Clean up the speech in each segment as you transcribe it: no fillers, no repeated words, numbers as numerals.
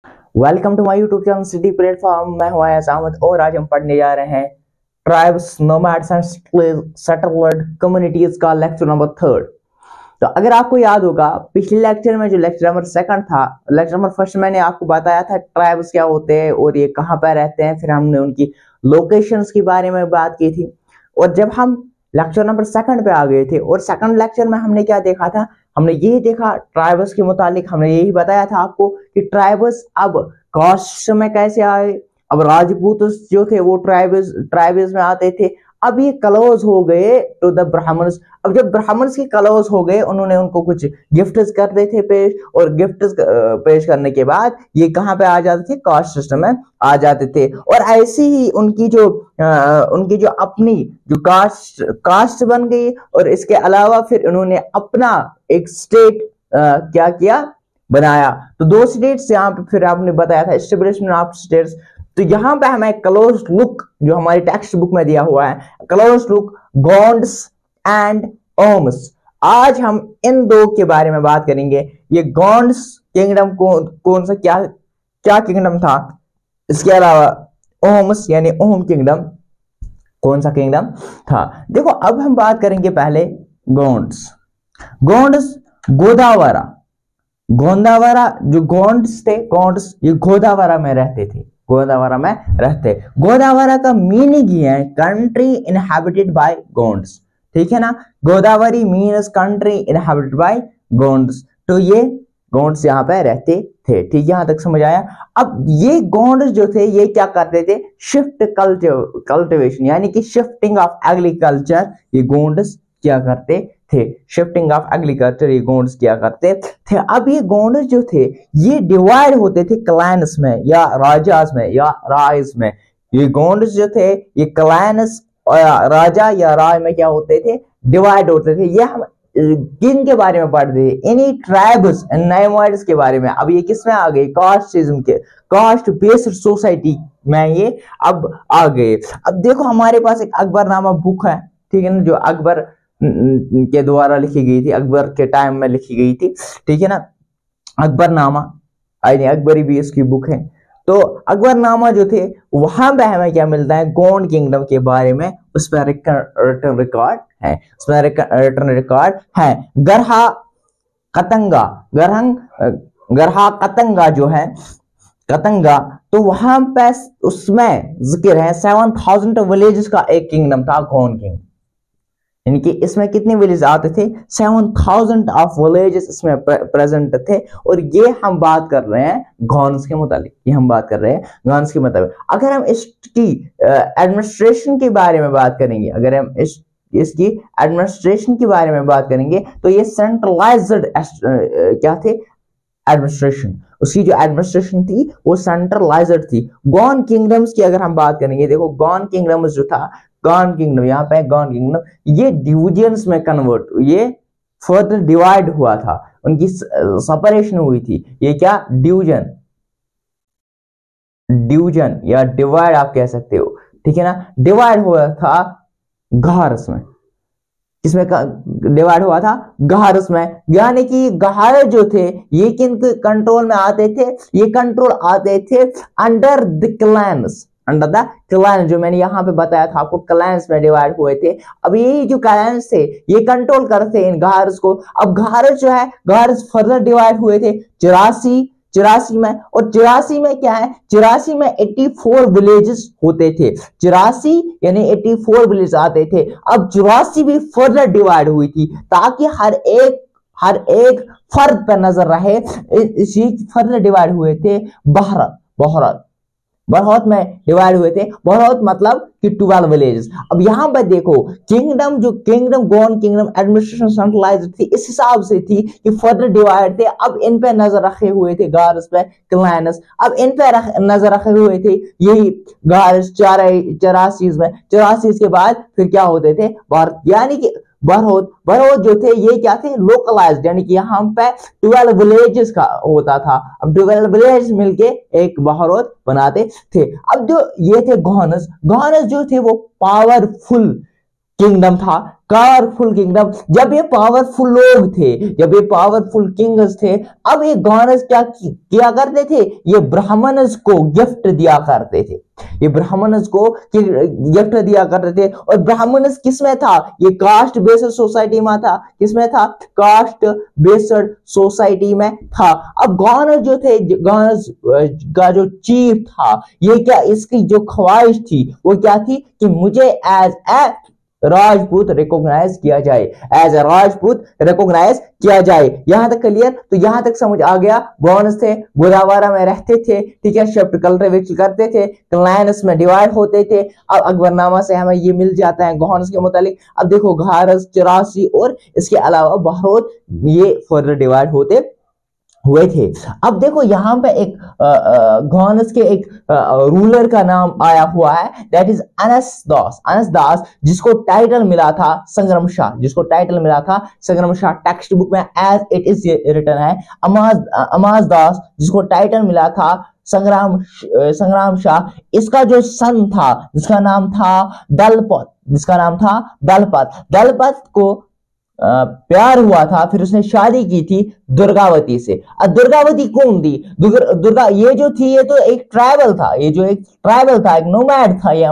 Welcome to my YouTube channel city platform. मैं हूं अयाज अहमद और आज हम पढ़ने जा रहे हैं ट्राइब्स, नोमैड्स एंड सेटलर्ड कम्युनिटीज का लेक्चर नंबर 3। तो अगर आपको याद होगा, पिछले लेक्चर में जो लेक्चर नंबर 2 था, लेक्चर नंबर 1 मैंने आपको बताया था ट्राइब्स क्या होते हैं और ये कहाँ पर रहते हैं। फिर हमने उनकी लोकेशंस के बारे में बात की थी। और जब हम लेक्चर नंबर 2 पे आ गए थे और सेकंड लेक्चर में हमने क्या देखा था, हमने यही देखा ट्राइबल्स के मुतालिक हमने यही बताया था आपको कि ट्राइबल्स अब कास्ट में कैसे आए। अब राजपूत जो थे वो ट्राइबल्स में आते थे। अब ये क्लोज हो गए टू द ब्राह्मण्स। अब जब ब्राह्मण्स के क्लोज हो गए, उन्होंने उनको कुछ गिफ्ट्स करते थे पेश, और गिफ्ट्स पेश करने के बाद ये कहाँ पे आ जाते थे, कास्ट सिस्टम में आ जाते थे। और ऐसे ही उनकी जो अपनी जो कास्ट बन गई। और इसके अलावा फिर उन्होंने अपना एक स्टेट क्या किया, बनाया। तो 2 स्टेट्स यहाँ पे फिर आपने बताया था, एस्टेब्लिशमेंट ऑफ स्टेट्स। तो यहाँ पे हमें क्लोज लुक जो हमारी टेक्स्ट बुक में दिया हुआ है, क्लोज लुक गोंड्स एंड ओम्स। आज हम इन 2 के बारे में बात करेंगे। ये गोंड्स किंगडम कौन सा क्या किंगडम था, इसके अलावा ओम्स यानी ओम किंगडम कौन सा किंगडम था। देखो, अब हम बात करेंगे पहले गोंड्स। गोदावरा जो गोंड्स थे, गोंड्स ये गोदावरा में रहते थे। गोदावरा का मीनिंग ये है कंट्री इनहैबिटेड बाय गोंड्स। ठीक है ना, Godavari means country inhabited by Gonds. तो ये गोंड्स यहाँ पे रहते थे। ठीक, यहां तक समझ आया। अब ये गोंड्स जो थे ये क्या करते थे, शिफ्ट कल्टिवेशन यानी कि शिफ्टिंग ऑफ एग्रीकल्चर, ये गोंड्स क्या करते थे, शिफ्टिंग ऑफ एग्रीकल्चर ये गोंड्स क्या करते थे। अब ये गोंड्स जो थे ये डिवाइड होते थे क्लैन्स में या राजास में या रायस में। ये गोंड्स जो थे ये क्लैन्स राजा या राय में क्या होते थे, डिवाइड होते थे। ये हम किन के बारे में पढ़ते थे, इन्हीं ट्राइब्स एंड नोमैड्स के बारे में। अब ये किसमें आ गए, कास्टिज्म के, कास्ट बेस्ड सोसाइटी में ये अब आ गए। अब देखो, हमारे पास एक अकबरनामा बुक है, ठीक है ना, जो अकबर के द्वारा लिखी गई थी, अकबर के टाइम में लिखी गई थी। ठीक है ना, अकबरनामा अकबरी भी इसकी बुक है। तो अकबरनामा जो थे वहां पे हमें क्या मिलता है, गोंड किंगडम के बारे में उस पर रिटर्न रिकॉर्ड है। गरहा कतंगा जो है, कतंगा, तो वहां पे उसमें जिक्र है 7000 विलेजेस का एक किंगडम था, गोंड किंगडम। यानी कि इसमें कितने विलेज आते थे, 7000 ऑफ विलेजेस इसमें प्रेजेंट थे। और ये हम बात कर रहे हैं गॉन्स के मुताबिक, अगर हम इसकी एडमिनिस्ट्रेशन के बारे में बात करेंगे, इसकी एडमिनिस्ट्रेशन के बारे में बात करेंगे, तो ये सेंट्रलाइज्ड क्या थे, एडमिनिस्ट्रेशन। उसकी जो एडमिनिस्ट्रेशन थी वो सेंट्रलाइज्ड थी। गॉन किंगडम्स की अगर हम बात करेंगे, देखो गॉन किंगडम्स जो था, गॉन किंगडम यहाँ पे गॉन किंगडम, ये डिविजन्स में कन्वर्ट, ये फर्दर डिवाइड हुआ था, उनकी सेपरेशन हुई थी। ये क्या, डिवीजन या डिवाइड आप कह सकते हो। ठीक है ना, डिवाइड हुआ था गार्स में। किसमें डिवाइड हुआ था, गार्स में। यानी कि गार जो थे ये किन कंट्रोल में आते थे, ये कंट्रोल आते थे अंडर द क्लैंस, जो मैंने यहाँ पे बताया था आपको, क्लैंस में डिवाइड हुए थे। अब ये जो क्लैंस थे ये कंट्रोल करते इन गार्स को। अब गार्स जो है, गार्स फर्दर डिवाइड हुए थे 84 में। और 84 में क्या है, 84 में 84 विलेजेस होते थे। 84 यानी 84 विलेज आते थे। अब 84 भी फर्दर डिवाइड हुई थी ताकि हर एक फर्द पर नजर रहे। इसी फर्दर डिवाइड हुए थे बरहत में डिवाइड हुए थे। बरहत मतलब कि 12 विलेजेस। अब यहां पर देखो, kingdom gone kingdom administration centralised थी, इस हिसाब से थी कि फर्दर डिवाइड थे। अब इन पे नजर रखे हुए थे गार्स पे, क्लैन्स। अब इन पे नजर रखे हुए थे यही गार्स 84 में। 84 के बाद फिर क्या होते थे, यानी कि बरहत जो थे ये क्या थे, लोकलाइज्ड, यानी कि यहाँ पे 12 विलेजेस का होता था। अब 12 विलेज मिलके एक बरहत बनाते थे। अब जो ये थे गॉनस जो थे वो पावरफुल किंगडम था, पावरफुल किंगडम। जब ये पावरफुल लोग थे, जब ये पावरफुल किंग्स थे, अब ये गवर्नर्स क्या किया करते थे, ये ब्राह्मणस को गिफ्ट दिया करते थे, ये ब्राह्मणस को गिफ्ट दिया करते थे। और ब्राह्मणस किसमें था, ये कास्ट बेस्ड सोसाइटी में था, किसमें था, कास्ट बेस्ड सोसाइटी में था। अब गवर्नर जो थे, गवर्नर्स का जो चीफ था, ये क्या, इसकी जो ख्वाहिश थी वो क्या थी कि मुझे एज ए राजपूत रिकॉग्नाइज किया जाए, एज ए राजपूत रिकॉग्नाइज किया जाए। यहां तक क्लियर? तो यहां तक समझ आ गया। गवर्नर्स थे, गोदावारा में रहते थे, ठीक है, शिफ्ट कल्टिवेट करते थे, क्लाइंस में डिवाइड होते थे। अब अकबरनामा से हमें ये मिल जाता है गवर्नर्स के मुतालिक। अब देखो घारस, चौरासी और इसके अलावा बहरोत, ये फर्दर डिवाइड होते हुए थे। अब देखो यहाँ पे एक गवर्नर्स के एक रूलर का नाम आया हुआ है, दैट इज अनस दास। अनस दास जिसको टाइटल मिला था संग्राम शाह, जिसको टाइटल मिला था संग्राम शाह। टेक्स्ट बुक में एज इट इज रिटन है अमाज दास, जिसको टाइटल मिला था संग्राम शाह। इसका जो सन था, जिसका नाम था दलपत, जिसका नाम था दलपत, दलपत को प्यार हुआ था, फिर उसने शादी की थी दुर्गावती से। अब दुर्गावती कौन थी? दुर्गा ये जो थी, ये तो एक ट्राइबल था, ये जो एक ट्राइबल था, एक नोमैड था, ये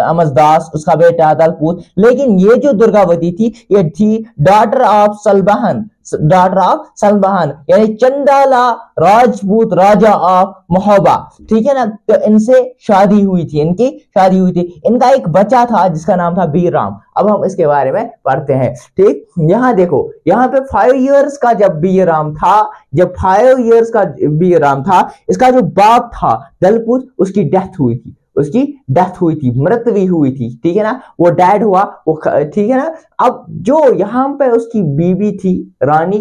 अमजदास, उसका बेटा दलपूत। लेकिन ये जो दुर्गावती थी, ये थी डॉटर ऑफ सलबहन, डॉटर ऑफ सलबहन, यानी चंदाला राजपूत राजा ऑफ महोबा, ठीक है ना। तो इनसे शादी हुई थी, इनकी शादी हुई थी। इनका एक बच्चा था जिसका नाम था बीरराम। अब हम इसके बारे में पढ़ते हैं, ठीक। यहाँ देखो, यहाँ पे 5 इयर्स का जब बीरराम था, जब 5 इयर्स का बीरराम था, इसका जो बाप था दलपूत, उसकी डेथ हुई थी, उसकी डेथ हुई थी, मृत्यु हुई थी, ठीक है ना, वो डेड हुआ, वो, ठीक है ना। अब जो यहाँ पे उसकी बीवी थी रानी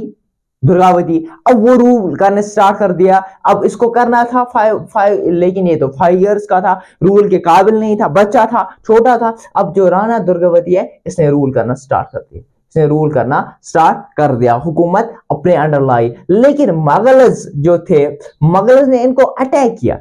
दुर्गावती, अब वो रूल करने स्टार्ट कर दिया। अब इसको करना था 5, लेकिन ये तो 5 इयर्स का था, रूल के काबिल नहीं था, बच्चा था, छोटा था। अब जो राणा दुर्गावती है, इसने रूल करना स्टार्ट कर दिया, इसने रूल करना स्टार्ट कर दिया, हुकूमत अपने अंडर लाई। लेकिन मुगल्स जो थे, मुगल्स ने इनको अटैक किया।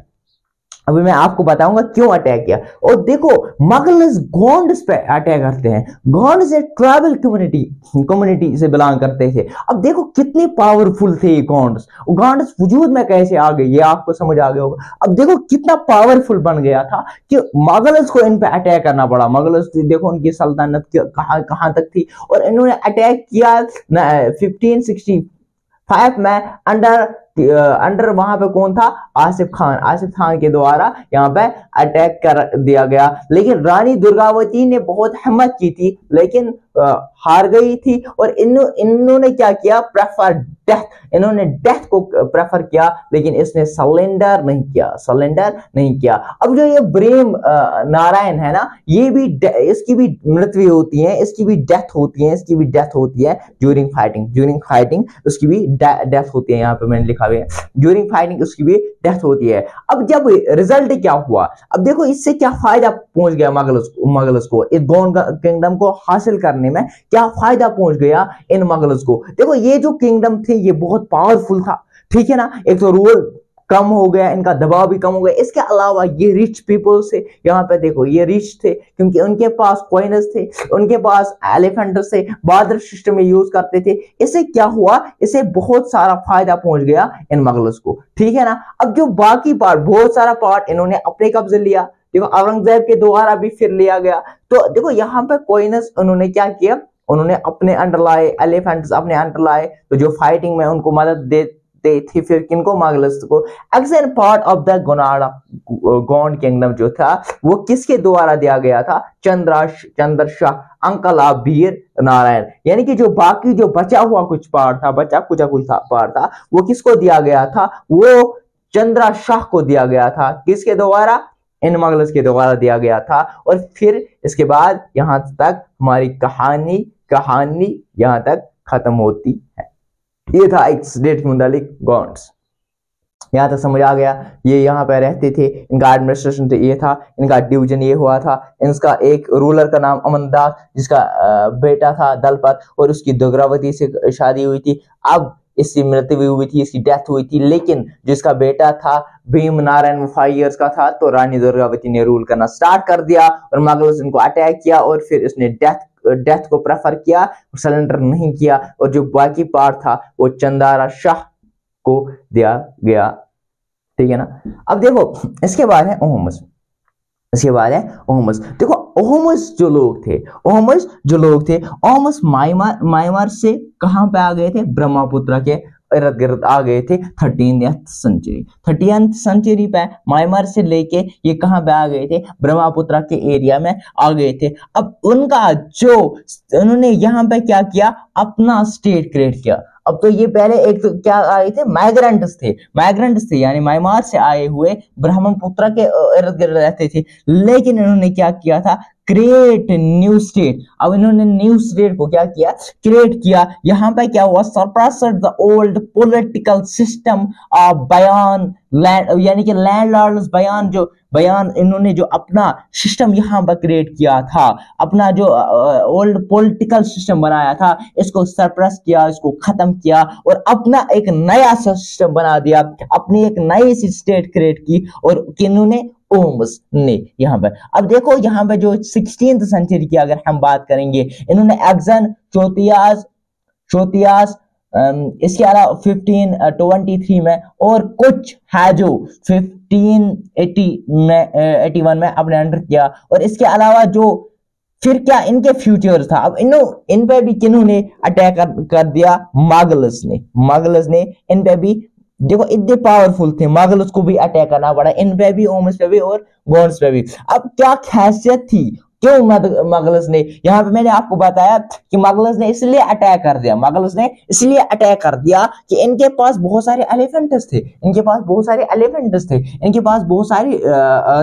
अभी मैं आपको बताऊंगा क्यों अटैक किया। और देखो मुगल्स गोंड्स पे अटैक करते हैं। गोंड से ट्राइबल कम्युनिटी से बिलोंग करते थे। अब देखो कितने पावरफुल थे ये गोंड्स, गोंड्स वजूद में कैसे आ गए, ये आपको समझ आ गया होगा। अब देखो कितना पावरफुल बन गया था कि मुगल्स को इन पे अटैक करना पड़ा। मुगल्स देखो उनकी सल्तनत कहां तक थी, और इन्होंने अटैक किया 1565 में अंडर वहां पे कौन था, आसिफ खान के द्वारा यहाँ पे अटैक कर दिया गया। लेकिन रानी दुर्गावती ने बहुत हिम्मत की थी, लेकिन हार गई थी। और इन्होंने क्या किया, प्रेफर डेथ, इन्होंने डेथ को प्रेफर किया, लेकिन इसने सरेंडर नहीं किया। अब जो ये ब्रेम नारायण है ना, ये भी, इसकी भी मृत्यु होती है, इसकी भी डेथ होती है, इसकी भी डेथ होती है ड्यूरिंग फाइटिंग उसकी भी डेथ होती है। यहाँ पे मैंने लिखा हुआ है ड्यूरिंग फाइटिंग उसकी भी डेथ होती है। अब जब रिजल्ट क्या हुआ, अब देखो इससे क्या फायदा पहुंच गया मुगल्स को, इस गोंड किंगडम को हासिल करने में क्या फायदा पहुंच गया इन मुगल्स को। देखो ये जो किंगडम थे ये बहुत पावरफुल था, ठीक है ना। एक तो रूल कम हो गया, इनका दबाव भी कम हो गया। इसके अलावा ये रिच पीपल से, यहाँ पे देखो ये रिच थे क्योंकि उनके पास कॉइन्स थे, उनके पास एलिफेंट से, बार्टर सिस्टम में यूज करते थे। इससे क्या हुआ, इसे बहुत सारा फायदा पहुंच गया इन मुगल्स को, ठीक है ना। अब जो बाकी पार्ट, बहुत सारा पार्ट इन्होंने अपने कब्जे लिया। देखो औरंगजेब के द्वारा भी फिर लिया गया। तो देखो यहाँ पे कॉइन्स उन्होंने क्या किया, उन्होंने अपने अंडर लाए, एलिफेंट्स अपने अंडर लाए, तो जो फाइटिंग में उनको मदद देते थे, फिर किनको, मुगल्स को। Action part of the Gond kingdom जो था वो किसके द्वारा दिया गया था, चंद्र शाह, अंकल ऑफ वीर नारायण। यानी कि जो बाकी जो बचा हुआ कुछ पार्ट था, पार्ट था, वो किसको दिया गया था, वो चंद्र शाह को दिया गया था। किसके द्वारा, इन मुगल्स के द्वारा दिया गया था। और फिर इसके बाद यहां तक हमारी कहानी यहां तक खत्म होती है। ये था एक स्टेट के मुतालिक गोंड्स, यहाँ तक समझ आ गया। ये यहाँ पे रहते थे, इनका एडमिनिस्ट्रेशन तो ये था, इनका डिवीजन ये हुआ था। इनका एक रूलर का नाम अमनदास, जिसका बेटा था दलपत, और उसकी दुर्गावती से शादी हुई थी। अब इसकी मृत्यु हुई थी, इसकी डेथ हुई थी। लेकिन जिसका बेटा था भीम नारायण, वो 5 इयर्स का था, तो रानी दुर्गावती ने रूल करना स्टार्ट कर दिया और मुगल्स उनको अटैक किया और फिर उसने डेथ को प्रेफर किया, सरेंडर नहीं किया, और जो बाकी पार्ट था वो चंदारा शाह को दिया गया। ठीक है ना। अब देखो इसके बाद है ओहमस। इसके बाद है ओहमस। देखो ओहमस जो लोग थे, ओहमस म्यांमार से कहां पे आ गए थे? ब्रह्मपुत्र के इर्द गिर्द आ गए थे 13th सेंचुरी पे म्यांमार से लेके ये कहां पे आ गए थे? ब्रह्मपुत्र के एरिया में आ गए थे। अब उनका जो उन्होंने यहाँ पे क्या किया? अपना स्टेट क्रिएट किया। अब तो ये पहले एक तो क्या आए थे? माइग्रेंट्स थे, यानी म्यांमार से आए हुए ब्रह्मपुत्र के इर्द गिर्द रहते थे। लेकिन इन्होंने क्या किया था? Create new state. अब इन्होंने न्यू स्टेट को क्या किया? क्रिएट किया। यहाँ पे क्या हुआ? Suppressed the old political system of बयान लैंड, यानी कि लैंडलॉर्ड्स बयान इन्होंने जो अपना सिस्टम यहाँ पर क्रिएट किया था, अपना जो ओल्ड पॉलिटिकल सिस्टम बनाया था, इसको सरप्रेस किया, इसको खत्म किया और अपना एक नया सिस्टम बना दिया, अपनी एक नई सी स्टेट क्रिएट की। और किन्होंने? ओहमस ने। यहाँ पर अब देखो, यहाँ पे जो 16th सेंचुरी की अगर हम बात करेंगे, इन्होंने एक्जन, चोतियास, इसके अलावा 1523 में और कुछ है जो 1581 में अपने अंडर किया। और इसके अलावा जो फिर क्या इनके फ्यूचर था? अब इन पे भी किन्होंने अटैक कर दिया? मुगल्स ने इन पे भी, देखो इतने पावरफुल थे, मुगल्स को भी अटैक करना पड़ा, इन पे भी, ओहमस पे भी और गोंड्स पे भी। अब क्या खासियत थी? क्यों मुगल्स ने? यहाँ पे मैंने आपको बताया कि मुगल्स ने इसलिए अटैक कर दिया कि इनके पास बहुत सारे एलिफेंट्स थे, इनके पास बहुत सारे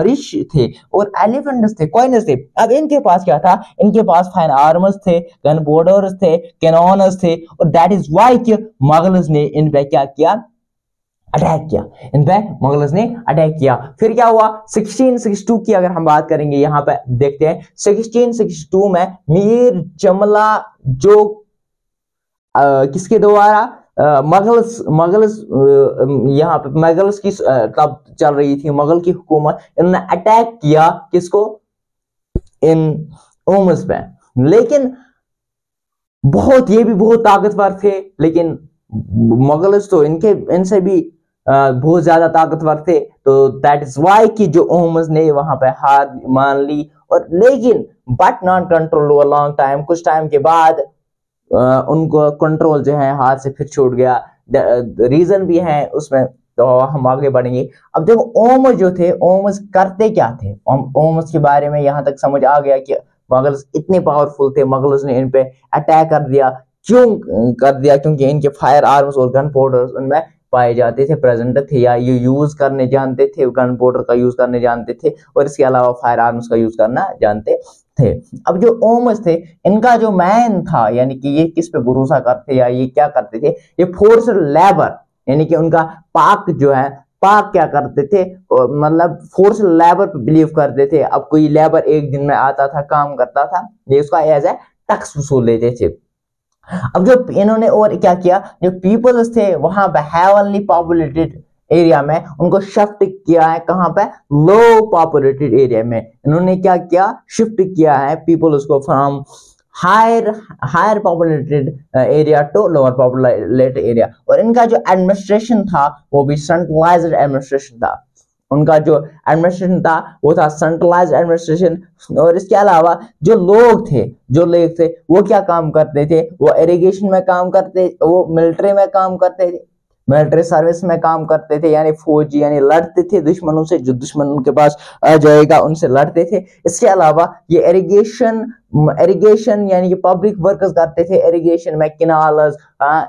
रिच थे और एलिफेंट्स थे, कॉइन्स थे। अब इनके पास क्या था? इनके पास फाइन आर्मर्स थे, गन पाउडर्स थे, कैनॉन्स थे, और दैट इज वाई कि मुगल्स ने इन पे क्या किया? अटैक किया। इनफैक्ट मुगल्स ने अटैक किया। फिर क्या हुआ? 1662 की अगर हम बात करेंगे, यहाँ पे देखते हैं 1662 में मीर जमला जो किसके द्वारा मुगल्स यहाँ पे मुगल्स की तब चल रही थी, मुगल की हुकूमत, इन्होंने अटैक किया किसको? इन ओहमस पे। लेकिन ये भी बहुत ताकतवर थे, लेकिन मुगल्स तो इनसे भी बहुत ज्यादा ताकतवर थे। तो दैट इज वाई कि जो ओहमस ने वहां पे हार मान ली। और लेकिन but not control over long time, कुछ टाइम के बाद उनको कंट्रोल जो है हाथ से फिर छूट गया। रीजन भी है उसमें, तो हम आगे बढ़ेंगे। अब देखो ओहमस जो थे, ओहमस करते क्या थे? ओहमस के बारे में यहाँ तक समझ आ गया कि मुगल्स इतने पावरफुल थे, मुगल्स ने इन पे अटैक कर दिया। क्यों कर दिया? क्योंकि इनके फायर आर्म्स और गन पाउडर उनमें पाए जाते थे, प्रेजेंट थे, या ये यूज करने जानते थे, गन पाउडर का यूज करने जानते थे, और इसके अलावा फायर आर्म्स का यूज करना जानते थे। अब जो ओहमस थे, इनका जो मैन था, यानी कि ये किस पे भरोसा करते या ये क्या करते थे? ये फोर्स लेबर, यानी कि उनका पाक जो है, पाक क्या करते थे? मतलब फोर्स लेबर पे बिलीव करते थे। अब कोई लेबर एक दिन में आता था, काम करता था, ये उसका एज ए टैक्स वसूल लेते थे। अब जो इन्होंने और क्या किया? जो पीपल्स थे वहां पे हेवनली पॉपुलेटेड एरिया में उनको शिफ्ट किया है। कहां पे? लो पॉपुलेटेड एरिया में इन्होंने क्या किया? शिफ्ट किया है पीपल्स को from higher populated area to lower populated area. और इनका जो एडमिनिस्ट्रेशन था वो भी सेंट्रलाइज्ड एडमिनिस्ट्रेशन था। उनका जो एडमिनिस्ट्रेशन था वो था सेंट्रलाइज्ड एडमिनिस्ट्रेशन। और इसके अलावा जो लोग थे वो क्या काम करते थे? वो इरिगेशन में काम करते, वो मिलिट्री में काम करते थे, मिलिट्री सर्विस में काम करते थे, यानी फौजी, यानी लड़ते थे दुश्मनों से, जो दुश्मन उनके पास आ जाएगा उनसे लड़ते थे। इसके अलावा ये इरिगेशन यानी कि पब्लिक वर्कर्स करते थे, इरिगेशन में किनाल्स,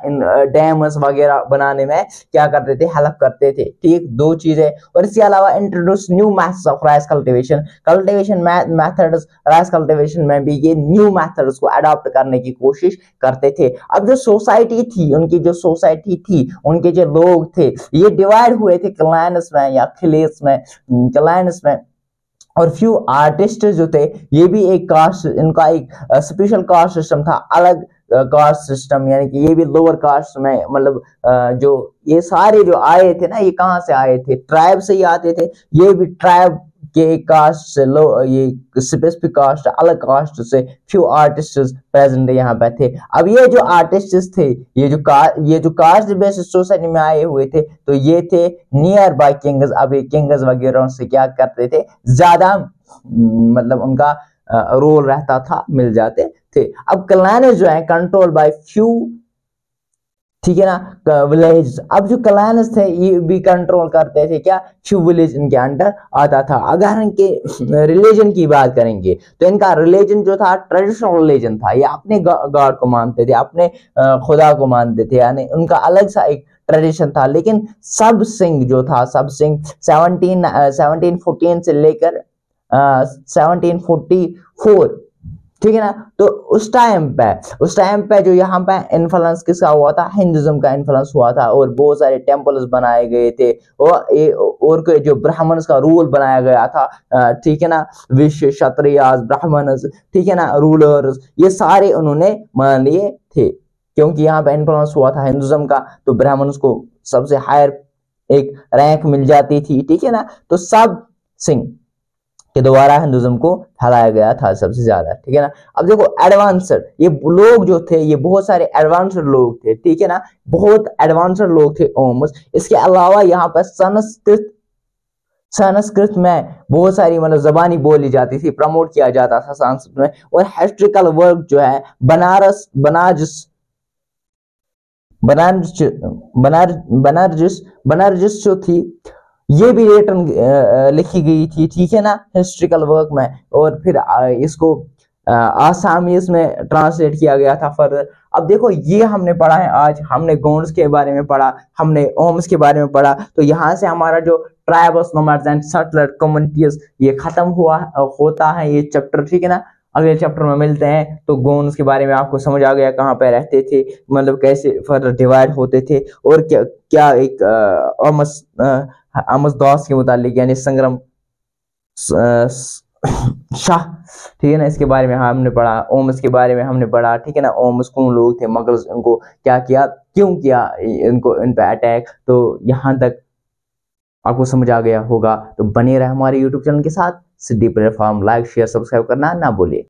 इन डैम्स वगैरह बनाने में क्या करते थे? हेल्प करते थे। ठीक, दो चीजें। और इसके अलावा introduce new methods of rice cultivation methods, rice cultivation में भी ये न्यू मेथड्स को अडॉप्ट करने की कोशिश करते थे। अब जो सोसाइटी थी, उनके जो लोग थे, ये डिवाइड हुए थे क्लैन्स में या खिलेस में। और फ्यू आर्टिस्ट जो थे, ये भी एक कास्ट, इनका एक स्पेशल कास्ट सिस्टम था, अलग कास्ट सिस्टम, यानी कि ये भी लोअर कास्ट में, मतलब जो ये सारे जो आए थे ना, ये कहाँ से आए थे? ट्राइब से ही आते थे। ये भी ट्राइब के कास्ट से लो, ये स्पेसिफिक कास्ट, अलग कास्ट से फ्यू आर्टिस्ट प्रेजेंट यहाँ पे थे। अब ये जो आर्टिस्ट थे, ये जो कास्ट बेस्ड सोसाइटी में आए हुए थे, तो ये थे नियर बाय किंग्स। अब ये किंग्स वगैरह से क्या करते थे, ज्यादा मतलब उनका रोल रहता था, मिल जाते थे। अब क्लैन जो है कंट्रोल बाय फ्यू, ठीक है ना, विलेज। अब जो क्लैन्स थे ये भी कंट्रोल करते थे क्या, फ्यू विलेज इनके अंडर आता था। अगर इनके रिलीजन की बात करेंगे तो इनका रिलीजन जो था ट्रेडिशनल रिलीजन था, ये अपने गॉड को मानते थे, अपने खुदा को मानते थे, यानी उनका अलग सा एक ट्रेडिशन था। लेकिन सब सिंह जो था, सब सिंह 1714 से लेकर 1744, ठीक है ना, तो उस टाइम पे जो यहाँ पे इन्फ्लुएंस किसका हुआ था, हिंदुज्म का इन्फ्लुएंस हुआ था, और बहुत सारे टेम्पल्स बनाए गए थे, और जो ब्राह्मण्स का रूल बनाया गया था, ठीक है ना, विश्व क्षत्रियास ब्राह्मण्स, ठीक है ना, रूलर्स, ये सारे उन्होंने मान लिए थे, क्योंकि यहाँ पे इन्फ्लुएंस हुआ था हिंदुज्म का, तो ब्राह्मण्स को सबसे हायर एक रैंक मिल जाती थी, ठीक है ना। तो सब सिंह के द्वारा हिंदुज्म को फैलाया गया था सबसे ज्यादा, ठीक है ना। अब देखो एडवांसड, ये लोग जो थे, ये बहुत सारे एडवांसड लोग थे, ठीक है ना, बहुत एडवांसड लोग थे ओम्स। इसके अलावा यहाँ पर संस्कृत में बहुत सारी मतलब जबानी बोली जाती थी, प्रमोट किया जाता था संस्कृत में। और हिस्ट्रिकल वर्क जो है बनारस जो थी, ये भी रिटर्न लिखी गई थी, ठीक है ना, हिस्ट्रिकल वर्क में। और फिर इसको आसामीज में ट्रांसलेट किया गया था फर्दर। अब देखो ये हमने पढ़ा है, आज हमने गोंड्स के बारे में पढ़ा, हमने ओम्स के बारे में पढ़ा, तो यहाँ से हमारा जो tribes, nomads and settler communities ये खत्म होता है ये चैप्टर, ठीक है ना। अगले चैप्टर में मिलते हैं, तो गोंड्स के बारे में आपको समझ आ गया, कहाँ पे रहते थे, मतलब कैसे फर्दर डिवाइड होते थे, और क्या एक अमस दास के मुतालिक, यानी संग्राम शाह, ठीक है ना, इसके बारे में हमने पढ़ा। ओम्स के बारे में हमने पढ़ा, ठीक है ना, ओम्स कौन लोग थे, मुगल्स उनको क्या किया, क्यों किया इनको, इन पे अटैक। तो यहाँ तक आपको समझ आ गया होगा, तो बने रहे हमारे यूट्यूब चैनल के साथ। सिद्धि प्लेटफॉर्म लाइक शेयर सब्सक्राइब करना ना भूलिए।